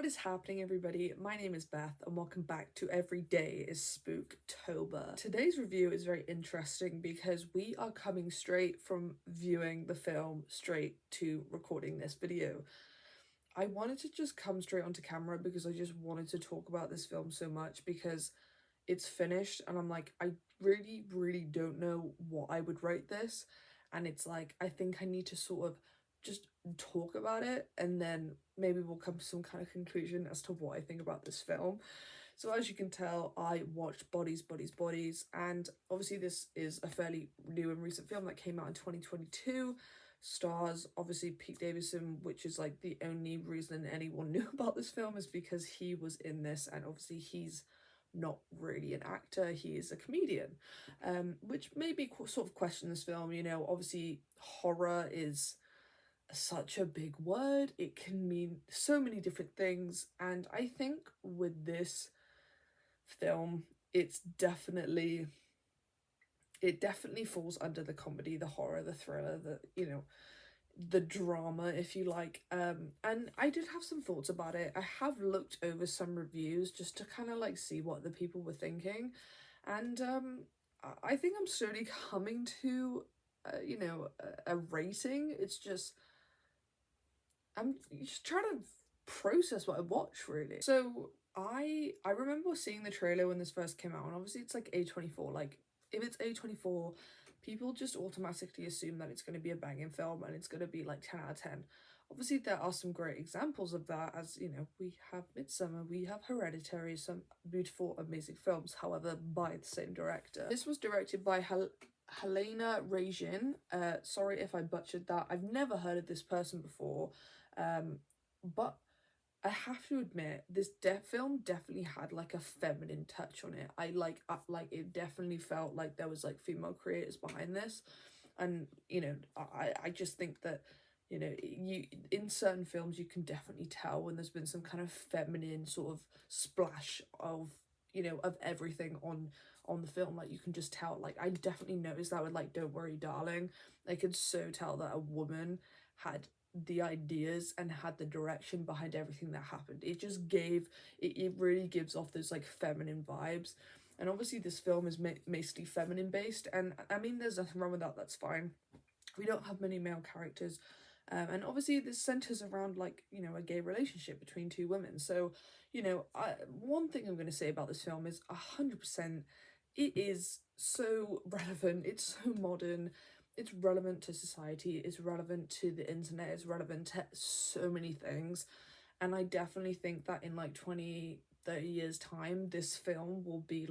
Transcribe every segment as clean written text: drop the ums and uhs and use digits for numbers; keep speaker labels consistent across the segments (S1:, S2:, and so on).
S1: What is happening, everybody? My name is Beth, and welcome back to Every Day is Spooktober. Today's review is very interesting because we are coming straight from viewing the film straight to recording this video. I wanted to just come straight onto camera because I just wanted to talk about this film so much because it's finished and I'm like, I really don't know what I would rate this. And it's like, I think I need to sort of just talk about it and then maybe we'll come to some kind of conclusion as to what I think about this film. So as you can tell, I watched Bodies, and obviously this is a fairly new and recent film that came out in 2022. Stars obviously Pete Davidson, which is like the only reason anyone knew about this film is because he was in this, and obviously he's not really an actor, he is a comedian, which maybe sort of question this film. You know, obviously horror is such a big word, it can mean so many different things, and I think with this film it definitely falls under the comedy, the horror, the thriller, the drama, if you like. And I did have some thoughts about it. I have looked over some reviews just to kind of like see what the people were thinking, and I think I'm slowly coming to a rating. It's just I'm just trying to process what I watched, really. So I remember seeing the trailer when this first came out, and obviously it's like A24. Like, if it's A24, people just automatically assume that it's going to be a banging film and it's going to be like 10 out of 10. Obviously there are some great examples of that, as you know, we have Midsummer, we have Hereditary, some beautiful, amazing films, however, by the same director. This was directed by Helena Rajin. Sorry if I butchered that. I've never heard of this person before, but I have to admit, this film definitely had like a feminine touch on it. I like it definitely felt like there was like female creators behind this, and you know, I just think that, you know, you in certain films you can definitely tell when there's been some kind of feminine sort of splash of, you know, of everything on the film. Like, you can just tell. Like, I definitely noticed that with like Don't Worry Darling. I could so tell that a woman had the ideas and had the direction behind everything that happened. It just gave it really gives off those like feminine vibes, and obviously this film is mostly feminine based, and I mean there's nothing wrong with that. That's fine. We don't have many male characters, and obviously this centers around, like, you know, a gay relationship between two women. So, you know, one thing I'm going to say about this film is 100% it is so relevant, it's so modern, it's relevant to society, it's relevant to the internet, it's relevant to so many things. And I definitely think that in like 20-30 years time, this film will be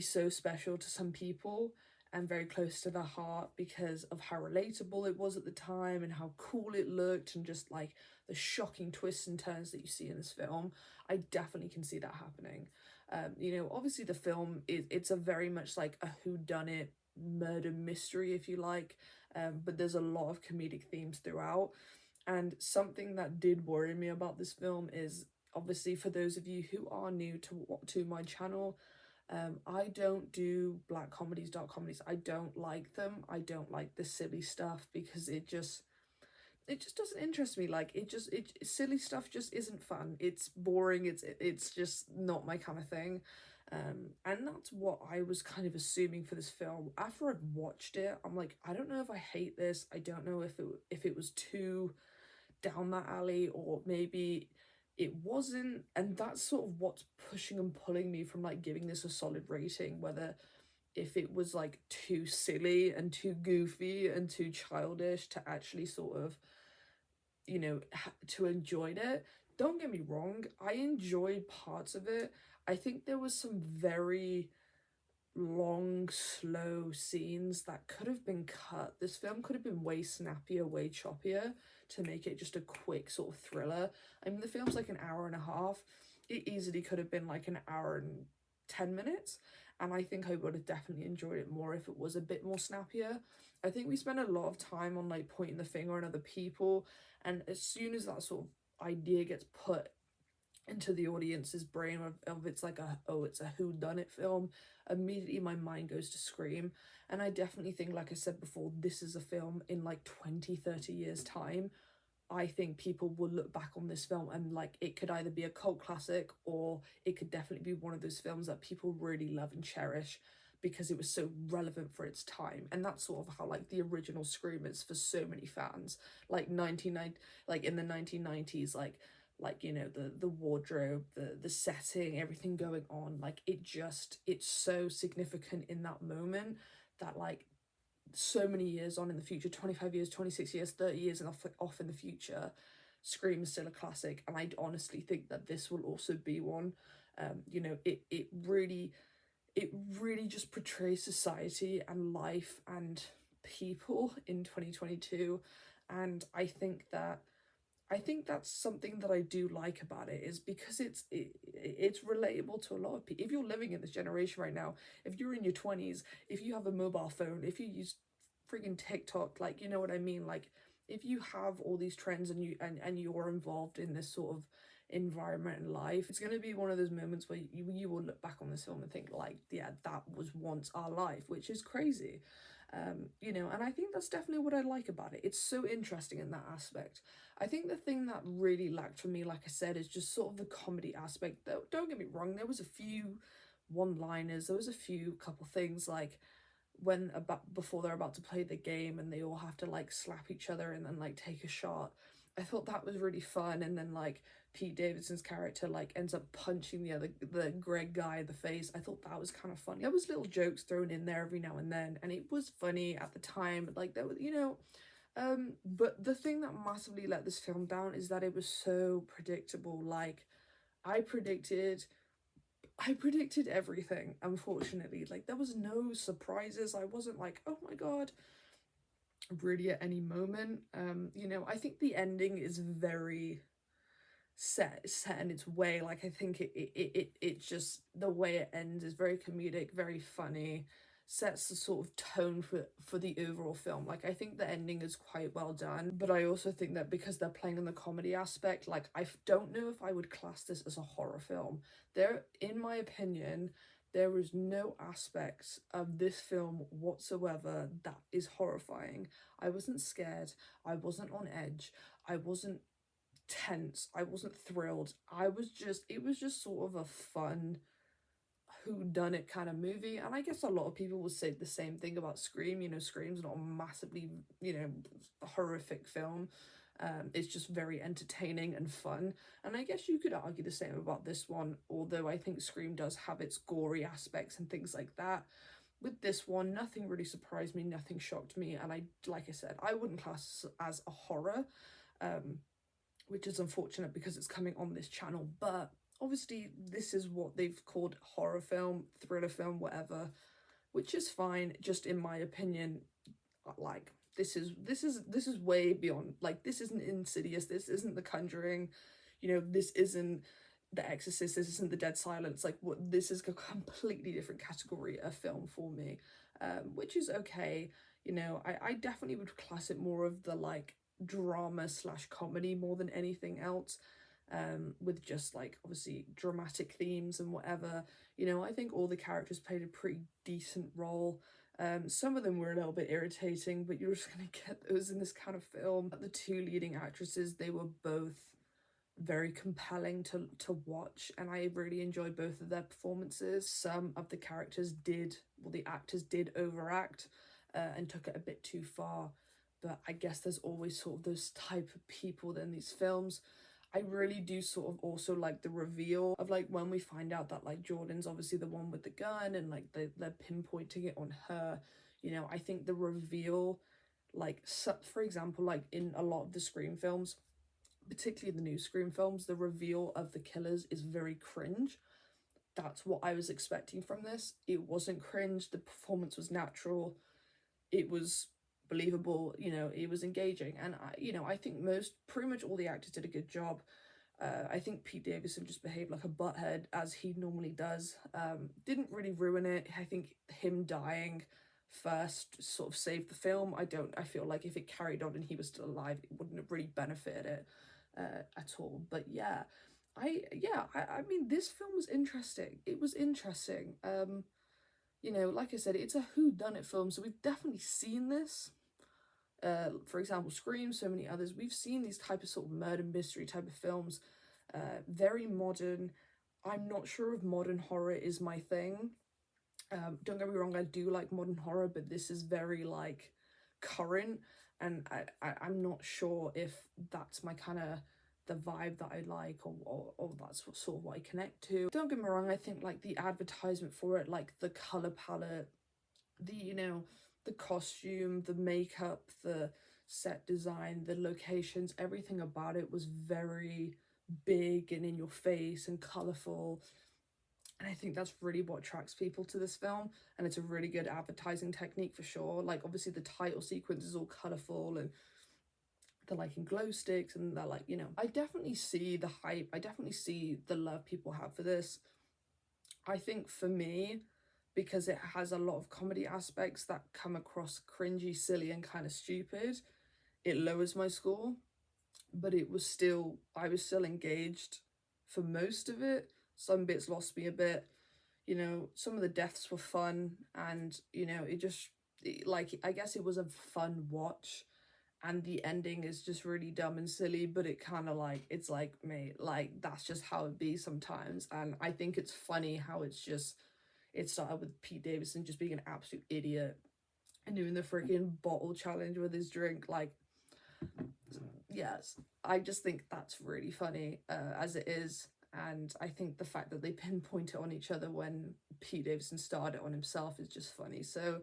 S1: so special to some people and very close to their heart because of how relatable it was at the time and how cool it looked, and just like the shocking twists and turns that you see in this film. I definitely can see that happening. You know, obviously the film it's a very much like a whodunit murder mystery, if you like, but there's a lot of comedic themes throughout. And something that did worry me about this film is, obviously, for those of you who are new to my channel, I don't do black comedies, dark comedies. I don't like them. I don't like the silly stuff because it just doesn't interest me. Like, it silly stuff just isn't fun. It's boring. It's just not my kind of thing. And that's what I was kind of assuming for this film. After I'd watched it, I'm like, I don't know if I hate this. I don't know if it was too down that alley, or maybe it wasn't. And that's sort of what's pushing and pulling me from like giving this a solid rating, whether if it was like too silly and too goofy and too childish to actually sort of, you know, to enjoy it. Don't get me wrong, I enjoyed parts of it. I think there was some very long, slow scenes that could have been cut. This film could have been way snappier, way choppier to make it just a quick sort of thriller. I mean, the film's like an hour and a half. It easily could have been like an hour and 10 minutes. And I think I would have definitely enjoyed it more if it was a bit more snappier. I think we spend a lot of time on like pointing the finger at other people. And as soon as that sort of idea gets put into the audience's brain of it's like it's a whodunit film, immediately my mind goes to Scream. And I definitely think, like I said before, this is a film in like 20-30 years time I think people will look back on this film and like it could either be a cult classic or it could definitely be one of those films that people really love and cherish because it was so relevant for its time. And that's sort of how like the original Scream is for so many fans. Like 1990, like in the 1990s, like you know, the wardrobe, the setting, everything going on, like it's so significant in that moment that like so many years on in the future, 25 years, 26 years, 30 years and off in the future, Scream is still a classic, and I honestly think that this will also be one. You know, it really just portrays society and life and people in 2022, and I think that's something that I do like about it, is because it's relatable to a lot of people. If you're living in this generation right now, if you're in your 20s, if you have a mobile phone, if you use freaking TikTok, like, you know what I mean? Like, if you have all these trends and and you're involved in this sort of environment and life, it's going to be one of those moments where you will look back on this film and think like, yeah, that was once our life, which is crazy. You know, and I think that's definitely what I like about it. It's so interesting in that aspect. I think the thing that really lacked for me, like I said, is just sort of the comedy aspect. Though, don't get me wrong, there was a few one-liners, there was a few couple things like when about before they're about to play the game and they all have to like slap each other and then like take a shot. I thought that was really fun, and then like Pete Davidson's character like ends up punching the Greg guy in the face. I thought that was kind of funny. There was little jokes thrown in there every now and then, and it was funny at the time. Like there was, you know, but the thing that massively let this film down is that it was so predictable. Like I predicted I predicted everything, unfortunately. Like there was no surprises. I wasn't like, oh my god, really at any moment. You know, I think the ending is very set in its way. Like I think it just, the way it ends is very comedic, very funny, sets the sort of tone for the overall film. Like I think the ending is quite well done, but I also think that because they're playing on the comedy aspect, like don't know if I would class this as a horror film. There, in my opinion, there is no aspects of this film whatsoever that is horrifying. I wasn't scared, I wasn't on edge, I wasn't tense, I wasn't thrilled. It was just sort of a fun who done it kind of movie. And I guess a lot of people will say the same thing about Scream. You know, Scream's not a massively, you know, horrific film. It's just very entertaining and fun. And I guess you could argue the same about this one, although I think Scream does have its gory aspects and things like that. With this one, nothing really surprised me, nothing shocked me, and like I said, I wouldn't class it as a horror, which is unfortunate because it's coming on this channel, but obviously this is what they've called horror film, thriller film, whatever, which is fine. Just in my opinion, like this is way beyond. Like this isn't Insidious, this isn't The Conjuring, you know, this isn't The Exorcist, this isn't The Dead Silence. Like what, this is a completely different category of film for me, which is okay. You know, I definitely would class it more of the like drama slash comedy more than anything else, with just like obviously dramatic themes and whatever. You know, I think all the characters played a pretty decent role. Some of them were a little bit irritating, but you're just gonna get those in this kind of film. The two leading actresses, they were both very compelling to watch, and I really enjoyed both of their performances. Some of the characters did, well, the actors did overact and took it a bit too far, but I guess there's always sort of those type of people in these films. I really do sort of also like the reveal of like when we find out that like Jordan's obviously the one with the gun and like they're pinpointing it on her. You know, I think the reveal, like so, for example, like in a lot of the Scream films, particularly the new Scream films, the reveal of the killers is very cringe. That's what I was expecting from this. It wasn't cringe, the performance was natural, it was believable, you know, it was engaging, and you know, I think pretty much all the actors did a good job. I think Pete Davidson just behaved like a butthead as he normally does. Didn't really ruin it. I think him dying first sort of saved the film. I feel like if it carried on and he was still alive, it wouldn't have really benefited it at all. But yeah, I mean, this film was interesting. It was interesting. You know, like I said, it's a whodunit film, so we've definitely seen this. For example, Scream, so many others. We've seen these type of sort of murder mystery type of films, very modern. I'm not sure if modern horror is my thing. Don't get me wrong, I do like modern horror, but this is very like current, and I'm not sure if that's my kind of the vibe that I like, or that's what sort of what I connect to. Don't get me wrong, I think like the advertisement for it, like the color palette, the, you know, the costume, the makeup, the set design, the locations, everything about it was very big and in your face and colorful. And I think that's really what attracts people to this film, and it's a really good advertising technique for sure. Like, obviously the title sequence is all colorful, and they're like in glow sticks, and they're like, you know, I definitely see the hype, I definitely see the love people have for this. I think for me, because it has a lot of comedy aspects that come across cringy, silly, and kind of stupid, it lowers my score. But it was still, I was still engaged for most of it. Some bits lost me a bit. You know, some of the deaths were fun, and, you know, like, I guess it was a fun watch, and the ending is just really dumb and silly, but it kind of like, it's like, mate, like, that's just how it be sometimes. And I think it's funny how it's just, it started with Pete Davidson just being an absolute idiot and doing the freaking bottle challenge with his drink. Like, yes, I just think that's really funny, as it is. And I think the fact that they pinpoint it on each other when Pete Davidson started on himself is just funny. So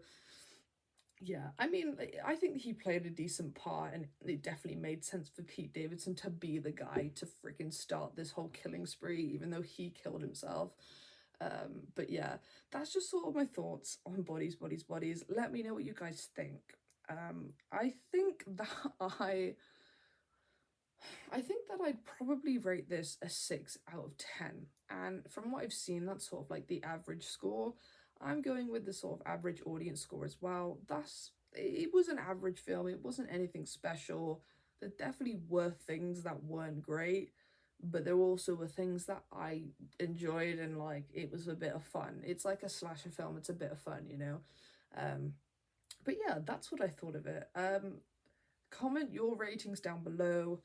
S1: yeah, I mean, I think he played a decent part, and it definitely made sense for Pete Davidson to be the guy to freaking start this whole killing spree, even though he killed himself. But yeah, that's just sort of my thoughts on Bodies, Bodies, Bodies. Let me know what you guys think. I think that I think that I'd probably rate this a 6 out of 10. And from what I've seen, that's sort of like the average score. I'm going with the sort of average audience score as well. It was an average film. It wasn't anything special. There definitely were things that weren't great, but there also were things that I enjoyed, and like, it was a bit of fun. It's like a slasher film. It's a bit of fun, you know? But yeah, that's what I thought of it. Comment your ratings down below.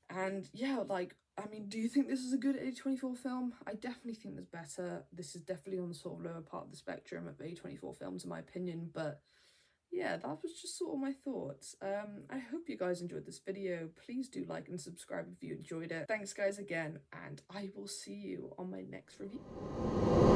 S1: And yeah, like, I mean, do you think this is a good A24 film? I definitely think there's better. This is definitely on the sort of lower part of the spectrum of A24 films, in my opinion. But yeah, that was just sort of my thoughts. I hope you guys enjoyed this video. Please do like and subscribe if you enjoyed it. Thanks guys again, and I will see you on my next review.